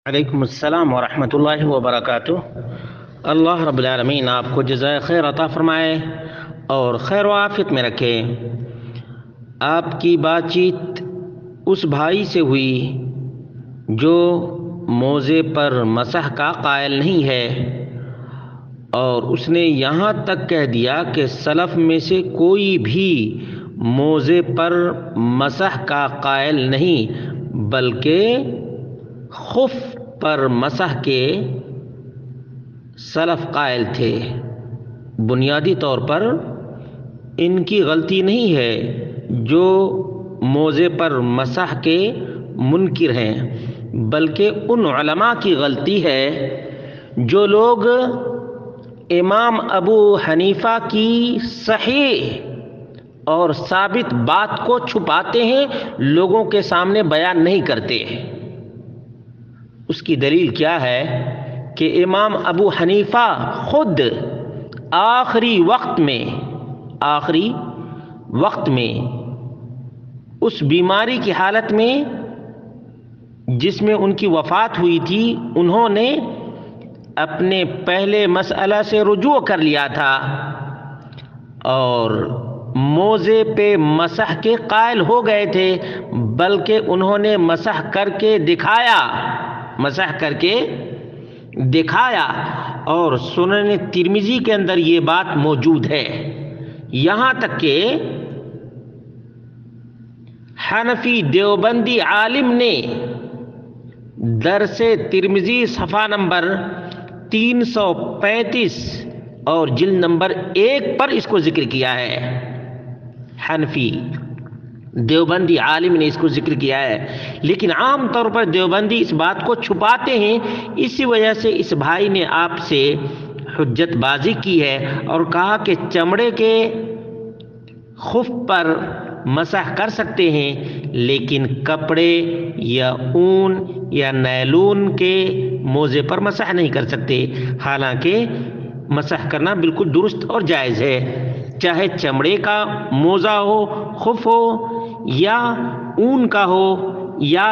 علیکم السلام ورحمۃ اللہ وبرکاتہ۔ اللہ رب العالمین آپ کو جزائے خیر عطا فرمائے اور خیر و عافیت میں رکھے۔ آپ کی بات چیت اس بھائی سے ہوئی جو موزے پر مسح کا قائل نہیں ہے، اور اس نے یہاں تک کہہ دیا کہ سلف میں سے کوئی بھی موزے پر مسح کا قائل نہیں، بلکہ خف پر مسح کے سلف قائل تھے۔ بنیادی طور پر ان کی غلطی نہیں ہے جو موزے پر مسح کے منکر ہیں، بلکہ ان علماء کی غلطی ہے جو لوگ امام ابو حنیفہ کی صحیح اور ثابت بات کو چھپاتے ہیں، لوگوں کے سامنے بیان نہیں کرتے۔ اس کی دلیل کیا ہے کہ امام ابو حنیفہ خود آخری وقت میں اس بیماری کی حالت میں جس میں ان کی وفات ہوئی تھی، انہوں نے اپنے پہلے مسئلہ سے رجوع کر لیا تھا اور موزے پہ مسح کے قائل ہو گئے تھے، بلکہ انہوں نے مسح کر کے دکھایا اور سنن ترمذی کے اندر یہ بات موجود ہے۔ یہاں تک کہ حنفی دیوبندی عالم نے درس ترمذی صفحہ نمبر 335 اور جلد نمبر 1 پر اس کو ذکر کیا ہے۔ حنفی دیوبندی عالم نے اس کو ذکر کیا ہے، لیکن عام طور پر دیوبندی اس بات کو چھپاتے ہیں۔ اسی وجہ سے اس بھائی نے آپ سے حجت بازی کی ہے اور کہا کہ چمڑے کے خف پر مسح کر سکتے ہیں، لیکن کپڑے یا اون یا نیلون کے موزے پر مسح نہیں کر سکتے، حالانکہ مسح کرنا بالکل درست اور جائز ہے، چاہے چمڑے کا موزہ ہو، خف ہو، یا اون کا ہو یا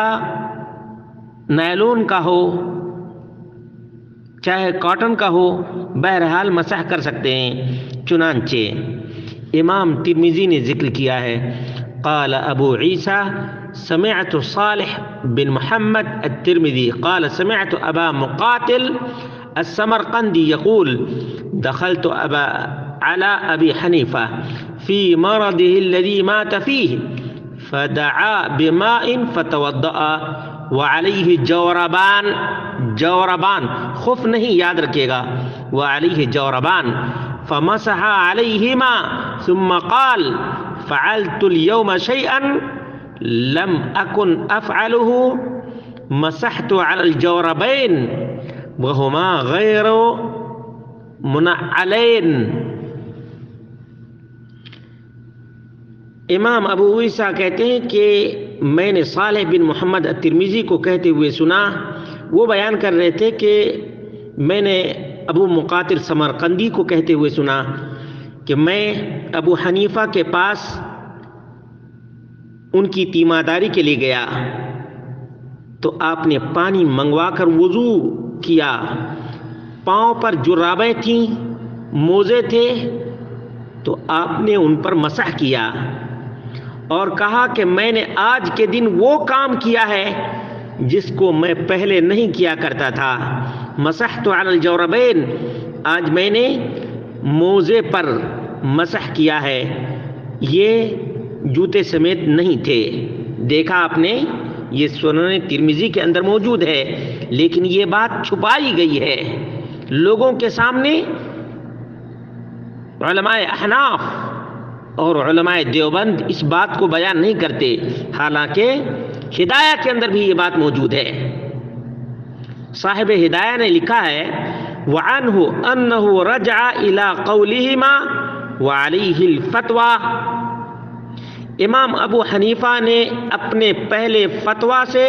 نیلون کا ہو، چاہے کاٹن کا ہو، بہرحال مسح کر سکتے ہیں۔ چنانچہ امام ترمذی نے ذکر کیا ہے، قال ابو عیسیٰ سمعت صالح بن محمد الترمذی قال سمعت ابا مقاتل السمرقندی یقول دخلت على ابی حنیفہ فی مرضه الذي مات فيه فدعا بماء فتوضأ وعليه جوربان خف نہیں، یاد رکھیے گا، وعليه جوربان فمسح عليهما ثم قال فعلت اليوم شيئا لم أكن أفعله مسحت على الجوربين وهما غير منعلين۔ امام ابو عیسیٰ کہتے ہیں کہ میں نے صالح بن محمد الترمذی کو کہتے ہوئے سنا، وہ بیان کر رہے تھے کہ میں نے ابو مقاتل سمرقندی کو کہتے ہوئے سنا کہ میں ابو حنیفہ کے پاس ان کی تیمارداری کے لیے گیا تو آپ نے پانی منگوا کر وضو کیا، پاؤں پر جرابیں تھیں، موزے تھے، تو آپ نے ان پر مسح کیا اور کہا کہ میں نے آج کے دن وہ کام کیا ہے جس کو میں پہلے نہیں کیا کرتا تھا، مسحت علی الجوربین، آج میں نے موزے پر مسح کیا ہے، یہ جوتے سمیت نہیں تھے۔ دیکھا آپ نے، یہ سنن ترمذی کے اندر موجود ہے، لیکن یہ بات چھپائی گئی ہے لوگوں کے سامنے۔ علماء احناف اور علماء دیوبند اس بات کو بیان نہیں کرتے، حالانکہ ہدایہ کے اندر بھی یہ بات موجود ہے۔ صاحب ہدایہ نے لکھا ہے وعنہ انہ رجع الى قولہما وعلیہ الفتوی، امام ابو حنیفہ نے اپنے پہلے فتویٰ سے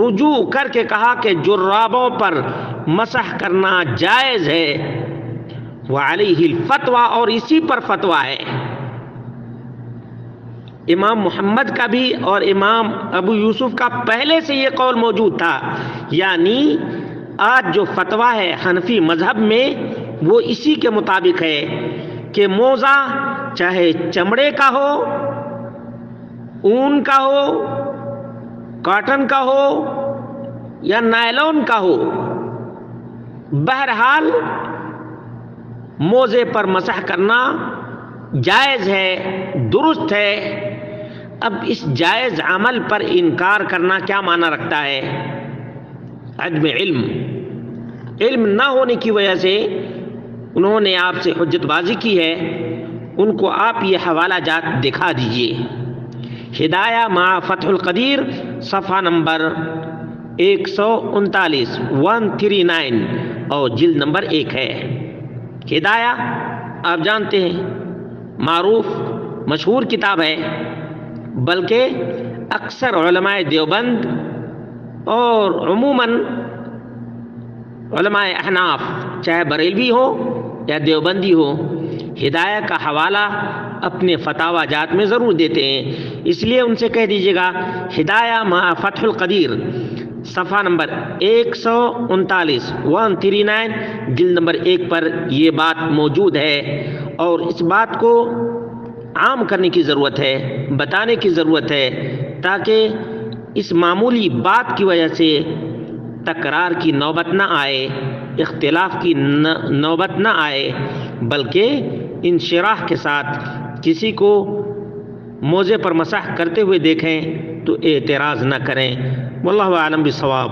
رجوع کر کے کہا کہ جرابوں پر مسح کرنا جائز ہے، وعلیہ الفتوی، اور اسی پر فتویٰ ہے۔ امام محمد کا بھی اور امام ابو یوسف کا پہلے سے یہ قول موجود تھا، یعنی آج جو فتویٰ ہے حنفی مذہب میں وہ اسی کے مطابق ہے کہ موزہ چاہے چمڑے کا ہو، اون کا ہو، کاٹن کا ہو یا نائلون کا ہو، بہرحال موزے پر مسح کرنا جائز ہے، درست ہے۔ اب اس جائز عمل پر انکار کرنا کیا معنی رکھتا ہے؟ عدم علم نہ ہونے کی وجہ سے انہوں نے آپ سے حجت بازی کی ہے، ان کو آپ یہ حوالہ جات دکھا دیجئے۔ ہدایہ مع فتح القدیر صفحہ نمبر 139 139 اور جلد نمبر 1 ہے۔ ہدایہ آپ جانتے ہیں معروف مشہور کتاب ہے، بلکہ اکثر علماء دیوبند اور عموماً علماء احناف چاہے بریلوی ہو یا دیوبندی ہو، ہدایہ کا حوالہ اپنے فتاوی جات میں ضرور دیتے ہیں، اس لیے ان سے کہہ دیجیے گا ہدایہ مع فتح القدیر صفحہ نمبر 139 139 جلد نمبر 1 پر یہ بات موجود ہے، اور اس بات کو عام کرنے کی ضرورت ہے، بتانے کی ضرورت ہے، تاکہ اس معمولی بات کی وجہ سے تکرار کی نوبت نہ آئے، اختلاف کی نوبت نہ آئے، بلکہ انشراح کے ساتھ کسی کو موزے پر مسح کرتے ہوئے دیکھیں تو اعتراض نہ کریں۔ واللہ اعلم بالصواب۔